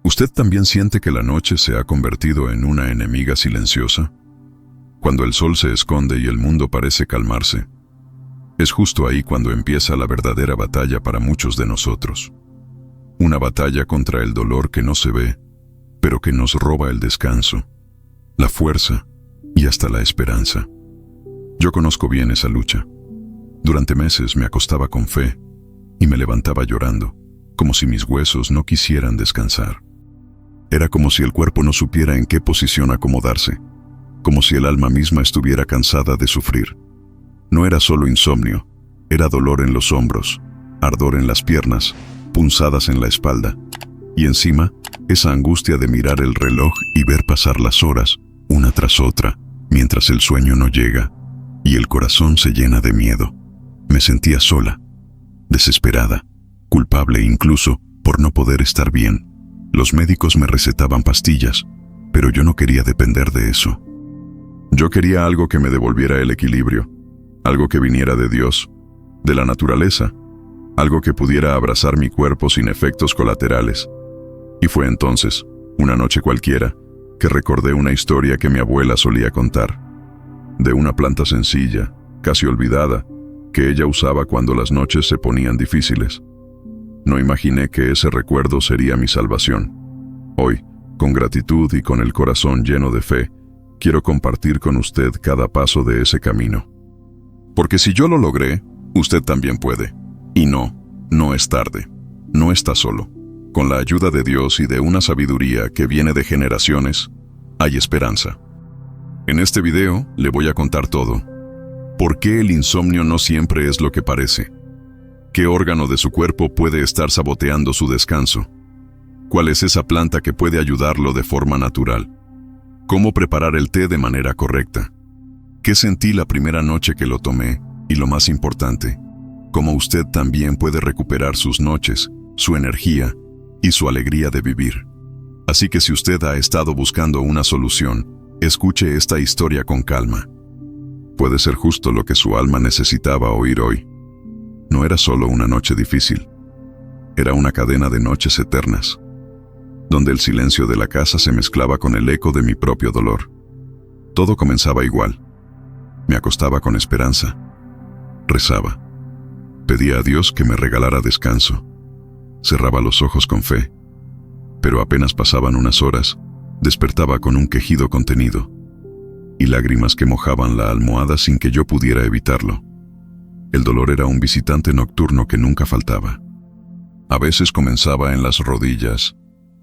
¿Usted también siente que la noche se ha convertido en una enemiga silenciosa? Cuando el sol se esconde y el mundo parece calmarse, es justo ahí cuando empieza la verdadera batalla para muchos de nosotros. Una batalla contra el dolor que no se ve, pero que nos roba el descanso, la fuerza y hasta la esperanza. Yo conozco bien esa lucha. Durante meses me acostaba con fe y me levantaba llorando, como si mis huesos no quisieran descansar. Era como si el cuerpo no supiera en qué posición acomodarse, como si el alma misma estuviera cansada de sufrir. No era solo insomnio, era dolor en los hombros, ardor en las piernas, punzadas en la espalda, y encima, esa angustia de mirar el reloj y ver pasar las horas, una tras otra, mientras el sueño no llega, y el corazón se llena de miedo. Me sentía sola, desesperada, culpable incluso por no poder estar bien. Los médicos me recetaban pastillas, pero yo no quería depender de eso. Yo quería algo que me devolviera el equilibrio, algo que viniera de Dios, de la naturaleza, algo que pudiera abrazar mi cuerpo sin efectos colaterales. Y fue entonces, una noche cualquiera, que recordé una historia que mi abuela solía contar, de una planta sencilla, casi olvidada, que ella usaba cuando las noches se ponían difíciles. No imaginé que ese recuerdo sería mi salvación. Hoy, con gratitud y con el corazón lleno de fe, quiero compartir con usted cada paso de ese camino. Porque si yo lo logré, usted también puede. Y no es tarde. No está solo. Con la ayuda de Dios y de una sabiduría que viene de generaciones, hay esperanza. En este video le voy a contar todo. ¿Por qué el insomnio no siempre es lo que parece? ¿Qué órgano de su cuerpo puede estar saboteando su descanso? ¿Cuál es esa planta que puede ayudarlo de forma natural? ¿Cómo preparar el té de manera correcta? ¿Qué sentí la primera noche que lo tomé? Y lo más importante, cómo usted también puede recuperar sus noches, su energía y su alegría de vivir. Así que si usted ha estado buscando una solución, escuche esta historia con calma. Puede ser justo lo que su alma necesitaba oír hoy. No era solo una noche difícil, era una cadena de noches eternas, donde el silencio de la casa se mezclaba con el eco de mi propio dolor. Todo comenzaba igual. Me acostaba con esperanza, rezaba, pedía a Dios que me regalara descanso, cerraba los ojos con fe, pero apenas pasaban unas horas, despertaba con un quejido contenido y lágrimas que mojaban la almohada sin que yo pudiera evitarlo. El dolor era un visitante nocturno que nunca faltaba. A veces comenzaba en las rodillas,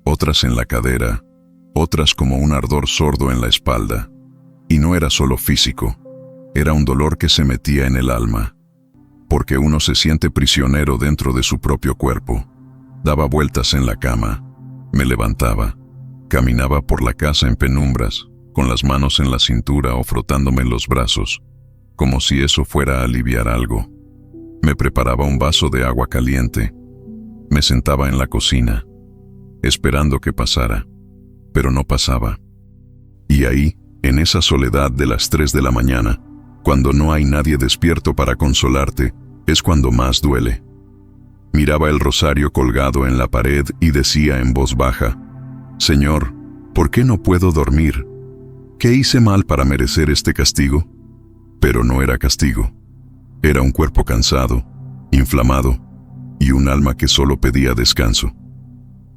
otras en la cadera, otras como un ardor sordo en la espalda. Y no era solo físico, era un dolor que se metía en el alma, porque uno se siente prisionero dentro de su propio cuerpo. Daba vueltas en la cama, me levantaba, caminaba por la casa en penumbras, con las manos en la cintura o frotándome los brazos, como si eso fuera a aliviar algo. Me preparaba un vaso de agua caliente, me sentaba en la cocina, esperando que pasara, pero no pasaba. Y ahí, en esa soledad de las 3 de la mañana, cuando no hay nadie despierto para consolarte, es cuando más duele. Miraba el rosario colgado en la pared y decía en voz baja: Señor, ¿por qué no puedo dormir? ¿Qué hice mal para merecer este castigo? Pero no era castigo. Era un cuerpo cansado, inflamado, y un alma que solo pedía descanso.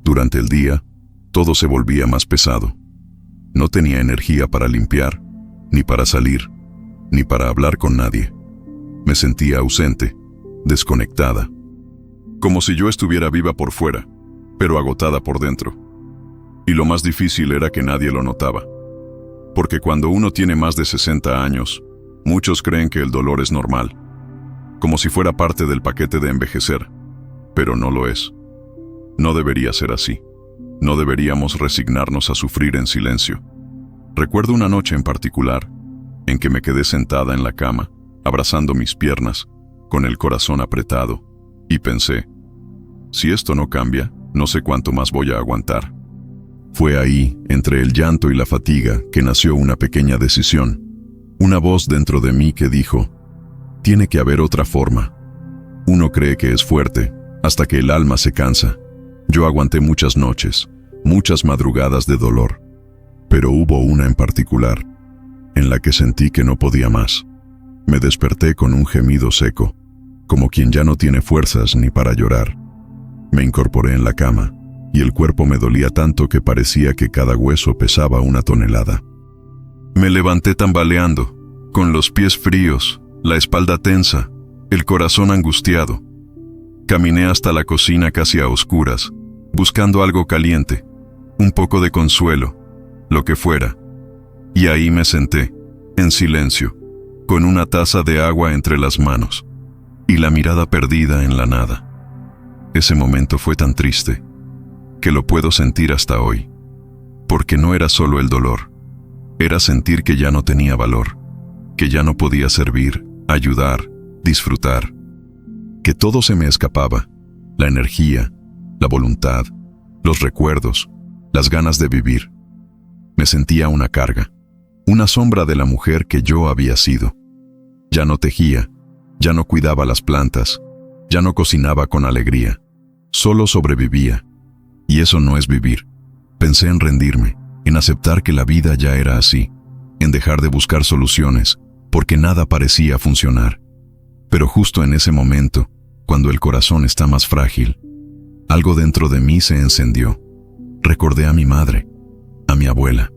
Durante el día, todo se volvía más pesado. No tenía energía para limpiar, ni para salir, ni para hablar con nadie. Me sentía ausente, desconectada. Como si yo estuviera viva por fuera, pero agotada por dentro. Y lo más difícil era que nadie lo notaba. Porque cuando uno tiene más de 60 años, muchos creen que el dolor es normal, como si fuera parte del paquete de envejecer, pero no lo es. No debería ser así. No deberíamos resignarnos a sufrir en silencio. Recuerdo una noche en particular, en que me quedé sentada en la cama, abrazando mis piernas, con el corazón apretado, y pensé, si esto no cambia, no sé cuánto más voy a aguantar. Fue ahí, entre el llanto y la fatiga, que nació una pequeña decisión. Una voz dentro de mí que dijo, tiene que haber otra forma. Uno cree que es fuerte, hasta que el alma se cansa. Yo aguanté muchas noches, muchas madrugadas de dolor, pero hubo una en particular, en la que sentí que no podía más. Me desperté con un gemido seco, como quien ya no tiene fuerzas ni para llorar. Me incorporé en la cama, y el cuerpo me dolía tanto que parecía que cada hueso pesaba 1 tonelada. Me levanté tambaleando, con los pies fríos, la espalda tensa, el corazón angustiado. Caminé hasta la cocina casi a oscuras, buscando algo caliente, un poco de consuelo, lo que fuera. Y ahí me senté, en silencio, con una taza de agua entre las manos, y la mirada perdida en la nada. Ese momento fue tan triste, que lo puedo sentir hasta hoy, porque no era solo el dolor, era sentir que ya no tenía valor, que ya no podía servir, ayudar, disfrutar, que todo se me escapaba, la energía, la voluntad, los recuerdos, las ganas de vivir. Me sentía una carga, una sombra de la mujer que yo había sido. Ya no tejía, ya no cuidaba las plantas, ya no cocinaba con alegría, solo sobrevivía. Y eso no es vivir. Pensé en rendirme, en aceptar que la vida ya era así, en dejar de buscar soluciones, porque nada parecía funcionar. Pero justo en ese momento, cuando el corazón está más frágil, algo dentro de mí se encendió. Recordé a mi madre, a mi abuela.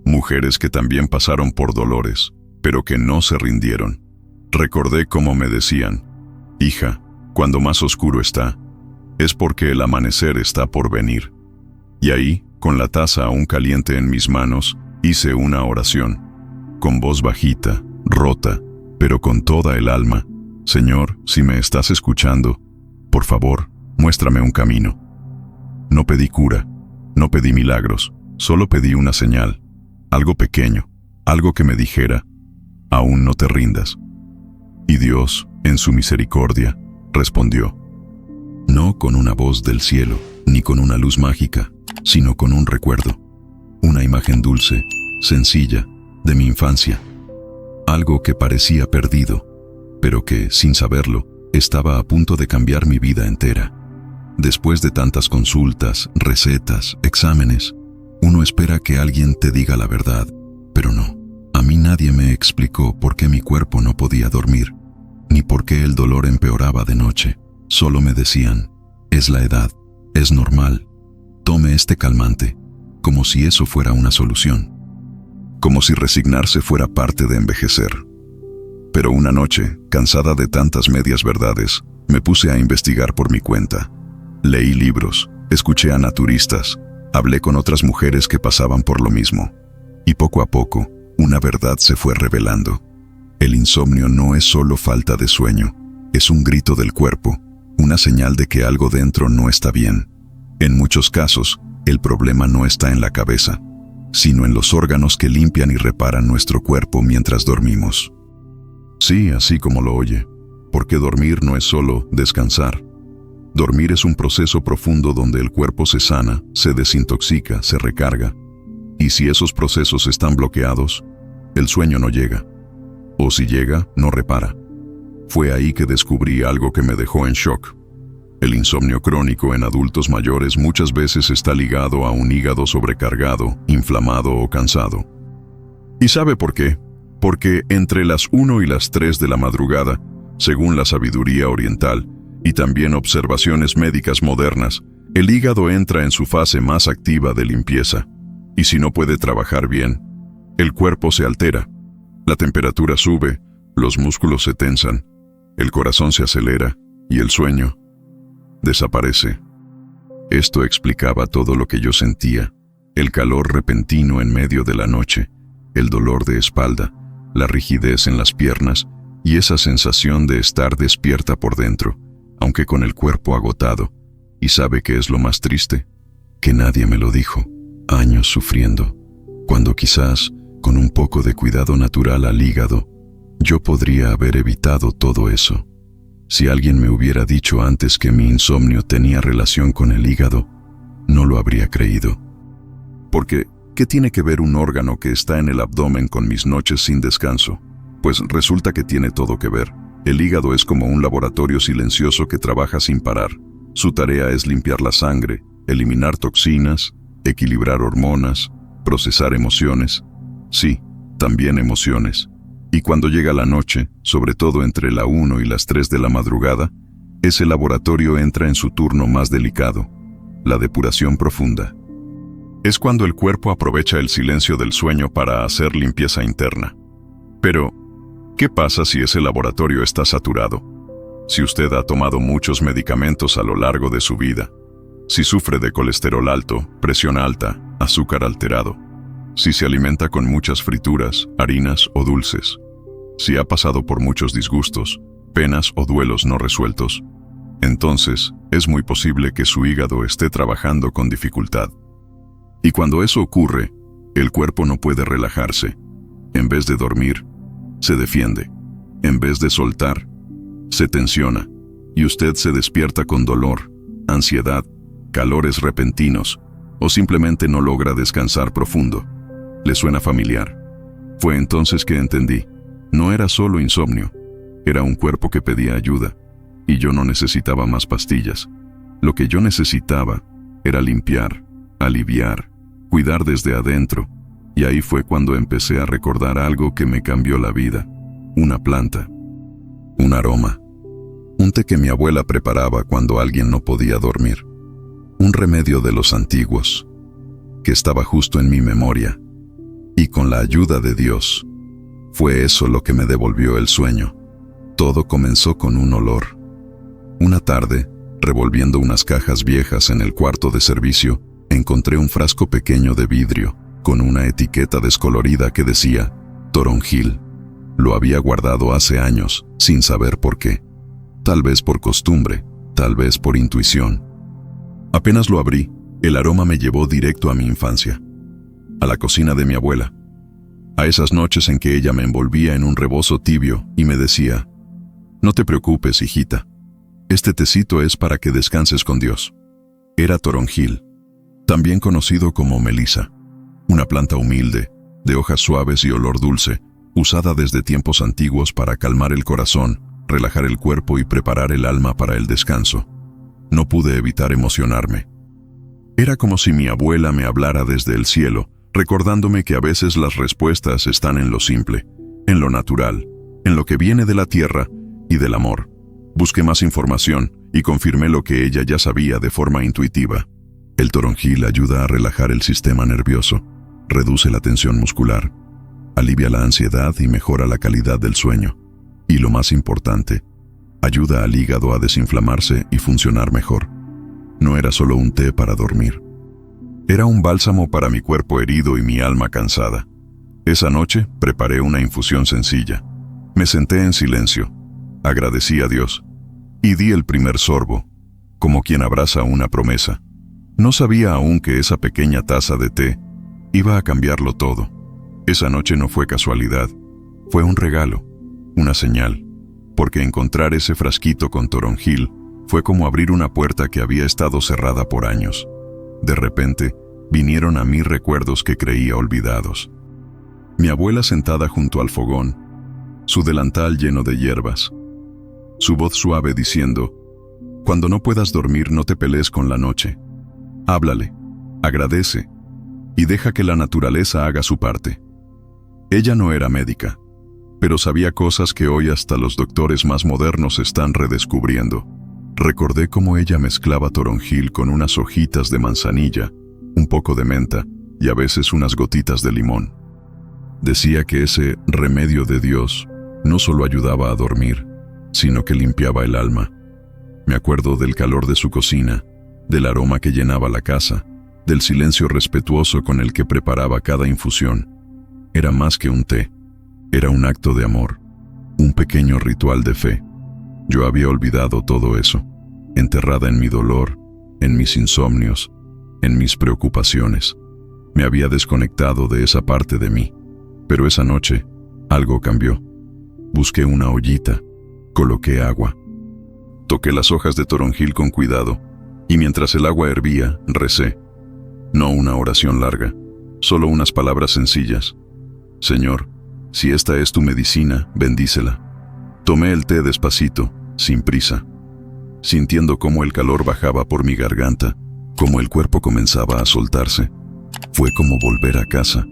Mujeres que también pasaron por dolores, pero que no se rindieron. Recordé cómo me decían: hija, cuando más oscuro está, es porque el amanecer está por venir. Y ahí, con la taza aún caliente en mis manos, hice una oración, con voz bajita, rota, pero con toda el alma: Señor, si me estás escuchando, por favor, muéstrame un camino. No pedí cura, no pedí milagros, solo pedí una señal, algo pequeño, algo que me dijera: aún no te rindas. Y Dios, en su misericordia, respondió. No con una voz del cielo, ni con una luz mágica, sino con un recuerdo, una imagen dulce, sencilla, de mi infancia. Algo que parecía perdido, pero que, sin saberlo, estaba a punto de cambiar mi vida entera. Después de tantas consultas, recetas, exámenes, uno espera que alguien te diga la verdad, pero no. A mí nadie me explicó por qué mi cuerpo no podía dormir, ni por qué el dolor empeoraba de noche. Solo me decían: es la edad, es normal, tome este calmante, como si eso fuera una solución. Como si resignarse fuera parte de envejecer. Pero una noche, cansada de tantas medias verdades, me puse a investigar por mi cuenta. Leí libros, escuché a naturistas, hablé con otras mujeres que pasaban por lo mismo. Y poco a poco, una verdad se fue revelando. El insomnio no es solo falta de sueño, es un grito del cuerpo, una señal de que algo dentro no está bien. En muchos casos, el problema no está en la cabeza, sino en los órganos que limpian y reparan nuestro cuerpo mientras dormimos. Sí, así como lo oye, porque dormir no es solo descansar. Dormir es un proceso profundo donde el cuerpo se sana, se desintoxica, se recarga. Y si esos procesos están bloqueados, el sueño no llega. O si llega, no repara. Fue ahí que descubrí algo que me dejó en shock. El insomnio crónico en adultos mayores muchas veces está ligado a un hígado sobrecargado, inflamado o cansado. ¿Y sabe por qué? Porque entre las 1 y las 3 de la madrugada, según la sabiduría oriental y también observaciones médicas modernas, el hígado entra en su fase más activa de limpieza. Y si no puede trabajar bien, el cuerpo se altera, la temperatura sube, los músculos se tensan, el corazón se acelera y el sueño desaparece. Esto explicaba todo lo que yo sentía: el calor repentino en medio de la noche, el dolor de espalda, la rigidez en las piernas y esa sensación de estar despierta por dentro, aunque con el cuerpo agotado. ¿Y sabe qué es lo más triste? Que nadie me lo dijo. Años sufriendo, cuando quizás, con un poco de cuidado natural al hígado, yo podría haber evitado todo eso. Si alguien me hubiera dicho antes que mi insomnio tenía relación con el hígado, no lo habría creído. Porque, ¿qué tiene que ver un órgano que está en el abdomen con mis noches sin descanso? Pues resulta que tiene todo que ver. El hígado es como un laboratorio silencioso que trabaja sin parar. Su tarea es limpiar la sangre, eliminar toxinas, equilibrar hormonas, procesar emociones. Sí, también emociones. Y cuando llega la noche, sobre todo entre la 1 y las 3 de la madrugada, ese laboratorio entra en su turno más delicado, la depuración profunda. Es cuando el cuerpo aprovecha el silencio del sueño para hacer limpieza interna. Pero, ¿qué pasa si ese laboratorio está saturado? Si usted ha tomado muchos medicamentos a lo largo de su vida, si sufre de colesterol alto, presión alta, azúcar alterado, si se alimenta con muchas frituras, harinas o dulces, si ha pasado por muchos disgustos, penas o duelos no resueltos, entonces es muy posible que su hígado esté trabajando con dificultad. Y cuando eso ocurre, el cuerpo no puede relajarse. En vez de dormir, se defiende. En vez de soltar, se tensiona. Y usted se despierta con dolor, ansiedad, calores repentinos, o simplemente no logra descansar profundo. ¿Le suena familiar? Fue entonces que entendí. No era solo insomnio. Era un cuerpo que pedía ayuda. Y yo no necesitaba más pastillas. Lo que yo necesitaba era limpiar, aliviar, cuidar desde adentro. Y ahí fue cuando empecé a recordar algo que me cambió la vida. Una planta. Un aroma. Un té que mi abuela preparaba cuando alguien no podía dormir. Un remedio de los antiguos, que estaba justo en mi memoria. Y con la ayuda de Dios, fue eso lo que me devolvió el sueño. Todo comenzó con un olor. Una tarde, revolviendo unas cajas viejas en el cuarto de servicio, encontré un frasco pequeño de vidrio, con una etiqueta descolorida que decía toronjil. Lo había guardado hace años, sin saber por qué. Tal vez por costumbre, tal vez por intuición. Apenas lo abrí, el aroma me llevó directo a mi infancia, a la cocina de mi abuela, a esas noches en que ella me envolvía en un rebozo tibio y me decía: «No te preocupes, hijita, este tecito es para que descanses con Dios». Era toronjil, también conocido como melisa, una planta humilde, de hojas suaves y olor dulce, usada desde tiempos antiguos para calmar el corazón, relajar el cuerpo y preparar el alma para el descanso. No pude evitar emocionarme. Era como si mi abuela me hablara desde el cielo, recordándome que a veces las respuestas están en lo simple, en lo natural, en lo que viene de la tierra y del amor. Busqué más información y confirmé lo que ella ya sabía de forma intuitiva. El toronjil ayuda a relajar el sistema nervioso, reduce la tensión muscular, alivia la ansiedad y mejora la calidad del sueño. Y lo más importante, ayuda al hígado a desinflamarse y funcionar mejor. No era solo un té para dormir. Era un bálsamo para mi cuerpo herido y mi alma cansada. Esa noche preparé una infusión sencilla. Me senté en silencio, agradecí a Dios y di el primer sorbo, como quien abraza una promesa. No sabía aún que esa pequeña taza de té iba a cambiarlo todo. Esa noche no fue casualidad, fue un regalo, una señal, porque encontrar ese frasquito con toronjil fue como abrir una puerta que había estado cerrada por años. De repente, vinieron a mí recuerdos que creía olvidados. Mi abuela sentada junto al fogón, su delantal lleno de hierbas, su voz suave diciendo: «Cuando no puedas dormir, no te pelees con la noche. Háblale, agradece y deja que la naturaleza haga su parte». Ella no era médica, pero sabía cosas que hoy hasta los doctores más modernos están redescubriendo. Recordé cómo ella mezclaba toronjil con unas hojitas de manzanilla, un poco de menta y a veces unas gotitas de limón. Decía que ese remedio de Dios no solo ayudaba a dormir, sino que limpiaba el alma. Me acuerdo del calor de su cocina, del aroma que llenaba la casa, del silencio respetuoso con el que preparaba cada infusión. Era más que un té, era un acto de amor, un pequeño ritual de fe. Yo había olvidado todo eso, enterrada en mi dolor, en mis insomnios, en mis preocupaciones. Me había desconectado de esa parte de mí. Pero esa noche, algo cambió. Busqué una ollita, coloqué agua. Toqué las hojas de toronjil con cuidado, y mientras el agua hervía, recé. No una oración larga, solo unas palabras sencillas. «Señor, si esta es tu medicina, bendícela». Tomé el té despacito, sin prisa, sintiendo cómo el calor bajaba por mi garganta, Como el cuerpo comenzaba a soltarse, fue como volver a casa,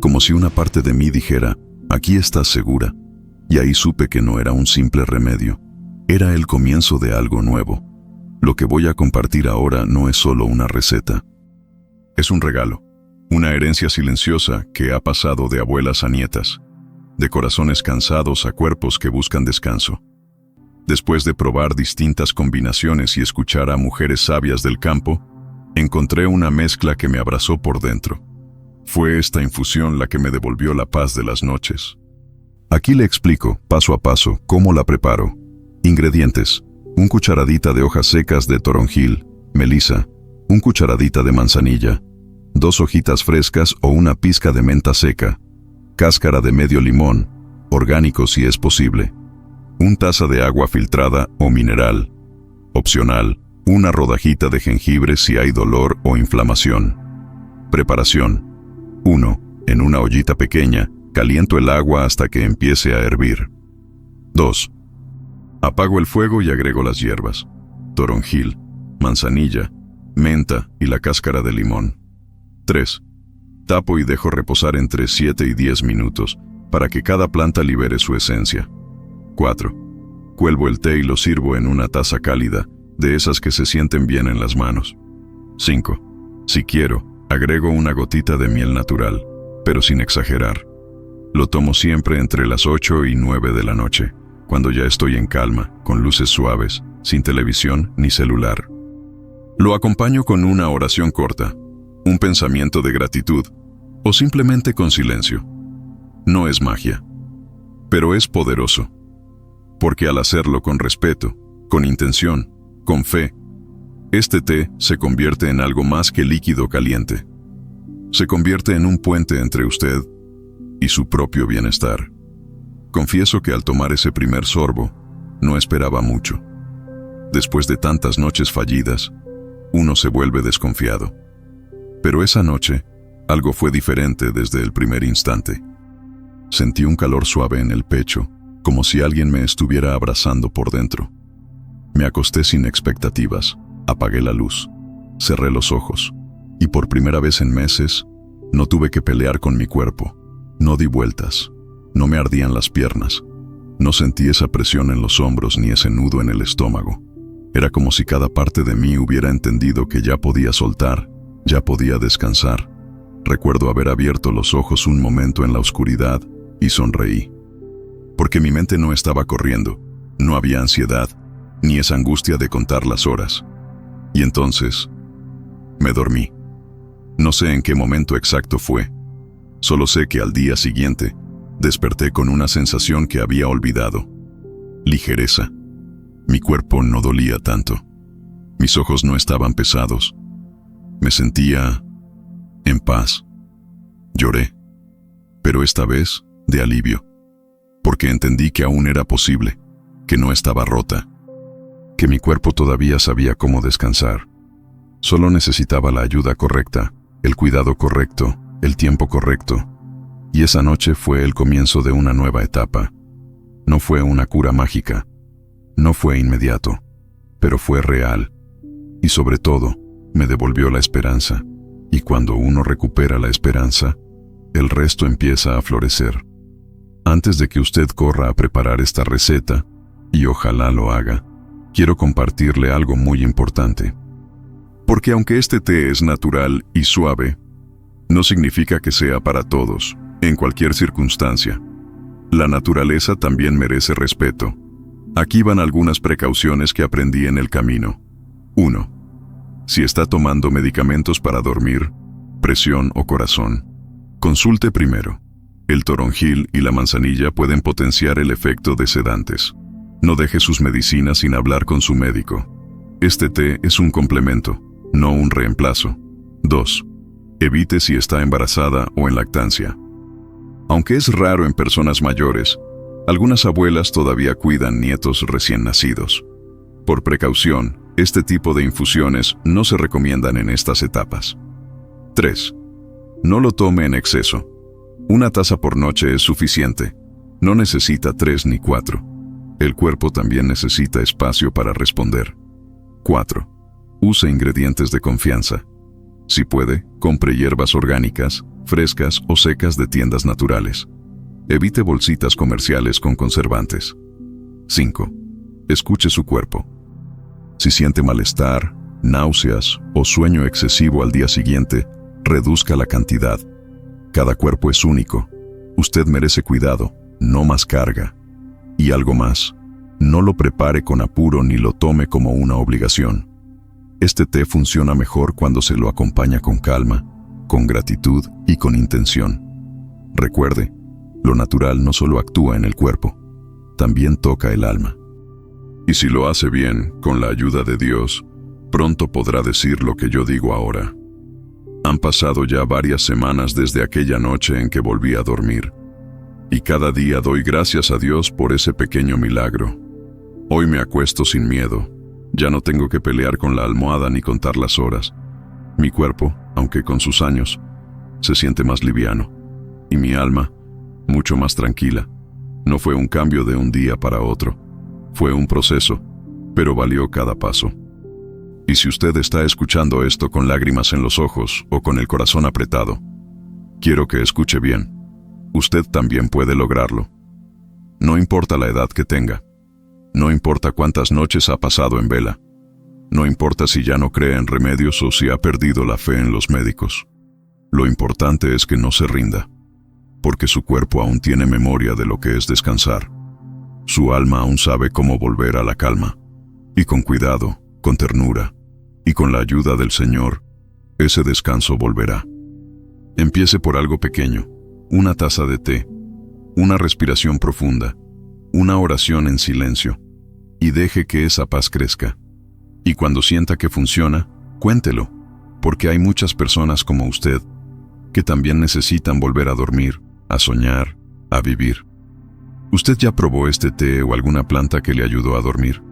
como si una parte de mí dijera, aquí estás segura, y ahí supe que no era un simple remedio, era el comienzo de algo nuevo. Lo que voy a compartir ahora no es solo una receta. Es un regalo, una herencia silenciosa que ha pasado de abuelas a nietas, de corazones cansados a cuerpos que buscan descanso. Después de probar distintas combinaciones y escuchar a mujeres sabias del campo, encontré una mezcla que me abrazó por dentro. Fue esta infusión la que me devolvió la paz de las noches. Aquí le explico, paso a paso, cómo la preparo. Ingredientes: 1 cucharadita de hojas secas de toronjil, melisa, 1 cucharadita de manzanilla, 2 hojitas frescas o una pizca de menta seca, cáscara de medio limón, orgánico si es posible, 1 taza de agua filtrada o mineral, opcional, una rodajita de jengibre si hay dolor o inflamación. Preparación: 1. En una ollita pequeña, caliento el agua hasta que empiece a hervir. 2. Apago el fuego y agrego las hierbas, toronjil, manzanilla, menta y la cáscara de limón. 3. Tapo y dejo reposar entre 7 y 10 minutos para que cada planta libere su esencia. 4. Cuelgo el té y lo sirvo en una taza cálida, de esas que se sienten bien en las manos. 5. Si quiero, agrego una gotita de miel natural, pero sin exagerar. Lo tomo siempre entre las 8 y 9 de la noche, cuando ya estoy en calma, con luces suaves, sin televisión ni celular. Lo acompaño con una oración corta, un pensamiento de gratitud, o simplemente con silencio. No es magia, pero es poderoso, porque al hacerlo con respeto, con intención, con fe, este té se convierte en algo más que líquido caliente. Se convierte en un puente entre usted y su propio bienestar. Confieso que al tomar ese primer sorbo, no esperaba mucho. Después de tantas noches fallidas, uno se vuelve desconfiado. Pero esa noche, algo fue diferente desde el primer instante. Sentí un calor suave en el pecho, como si alguien me estuviera abrazando por dentro. Me acosté sin expectativas, apagué la luz, cerré los ojos, y por primera vez en meses, no tuve que pelear con mi cuerpo. No di vueltas, no me ardían las piernas, no sentí esa presión en los hombros ni ese nudo en el estómago. Era como si cada parte de mí hubiera entendido que ya podía soltar, ya podía descansar. Recuerdo haber abierto los ojos un momento en la oscuridad y sonreí. Porque mi mente no estaba corriendo, no había ansiedad, ni esa angustia de contar las horas. Y entonces, me dormí. No sé en qué momento exacto fue. Solo sé que al día siguiente, desperté con una sensación que había olvidado. Ligereza. Mi cuerpo no dolía tanto. Mis ojos no estaban pesados. Me sentía en paz. Lloré, pero esta vez de alivio, porque entendí que aún era posible, que no estaba rota, que mi cuerpo todavía sabía cómo descansar. Solo necesitaba la ayuda correcta, el cuidado correcto, el tiempo correcto. Y esa noche fue el comienzo de una nueva etapa. No fue una cura mágica, no fue inmediato, pero fue real. Y sobre todo, me devolvió la esperanza. Y cuando uno recupera la esperanza, el resto empieza a florecer. Antes de que usted corra a preparar esta receta, y ojalá lo haga, quiero compartirle algo muy importante. Porque aunque este té es natural y suave, no significa que sea para todos, en cualquier circunstancia. La naturaleza también merece respeto. Aquí van algunas precauciones que aprendí en el camino. 1. Si está tomando medicamentos para dormir, presión o corazón, consulte primero. El toronjil y la manzanilla pueden potenciar el efecto de sedantes. No deje sus medicinas sin hablar con su médico. Este té es un complemento, no un reemplazo. 2. Evite si está embarazada o en lactancia. Aunque es raro en personas mayores, algunas abuelas todavía cuidan nietos recién nacidos. Por precaución, este tipo de infusiones no se recomiendan en estas etapas. 3. No lo tome en exceso. Una taza por noche es suficiente. No necesita 3 ni 4. El cuerpo también necesita espacio para responder. 4. Use ingredientes de confianza. Si puede, compre hierbas orgánicas, frescas o secas de tiendas naturales. Evite bolsitas comerciales con conservantes. 5. Escuche su cuerpo. Si siente malestar, náuseas o sueño excesivo al día siguiente, reduzca la cantidad. Cada cuerpo es único. Usted merece cuidado, no más carga. Y algo más, no lo prepare con apuro ni lo tome como una obligación. Este té funciona mejor cuando se lo acompaña con calma, con gratitud y con intención. Recuerde, lo natural no solo actúa en el cuerpo, también toca el alma. Y si lo hace bien, con la ayuda de Dios, pronto podrá decir lo que yo digo ahora. Han pasado ya varias semanas desde aquella noche en que volví a dormir, y cada día doy gracias a Dios por ese pequeño milagro. Hoy me acuesto sin miedo. Ya no tengo que pelear con la almohada ni contar las horas. Mi cuerpo, aunque con sus años, se siente más liviano, y mi alma, mucho más tranquila. No fue un cambio de un día para otro. Fue un proceso, pero valió cada paso. Y si usted está escuchando esto con lágrimas en los ojos o con el corazón apretado, quiero que escuche bien. Usted también puede lograrlo. No importa la edad que tenga. No importa cuántas noches ha pasado en vela. No importa si ya no cree en remedios o si ha perdido la fe en los médicos. Lo importante es que no se rinda, porque su cuerpo aún tiene memoria de lo que es descansar. Su alma aún sabe cómo volver a la calma. Y con cuidado, con ternura, y con la ayuda del Señor, ese descanso volverá. Empiece por algo pequeño, una taza de té, una respiración profunda, una oración en silencio, y deje que esa paz crezca. Y cuando sienta que funciona, cuéntelo, porque hay muchas personas como usted que también necesitan volver a dormir, a soñar, a vivir. ¿Usted ya probó este té o alguna planta que le ayudó a dormir?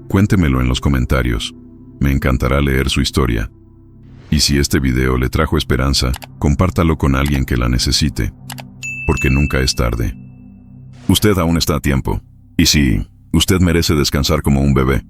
Cuéntemelo en los comentarios. Me encantará leer su historia. Y si este video le trajo esperanza, compártalo con alguien que la necesite, porque nunca es tarde. Usted aún está a tiempo. Y sí, usted merece descansar como un bebé.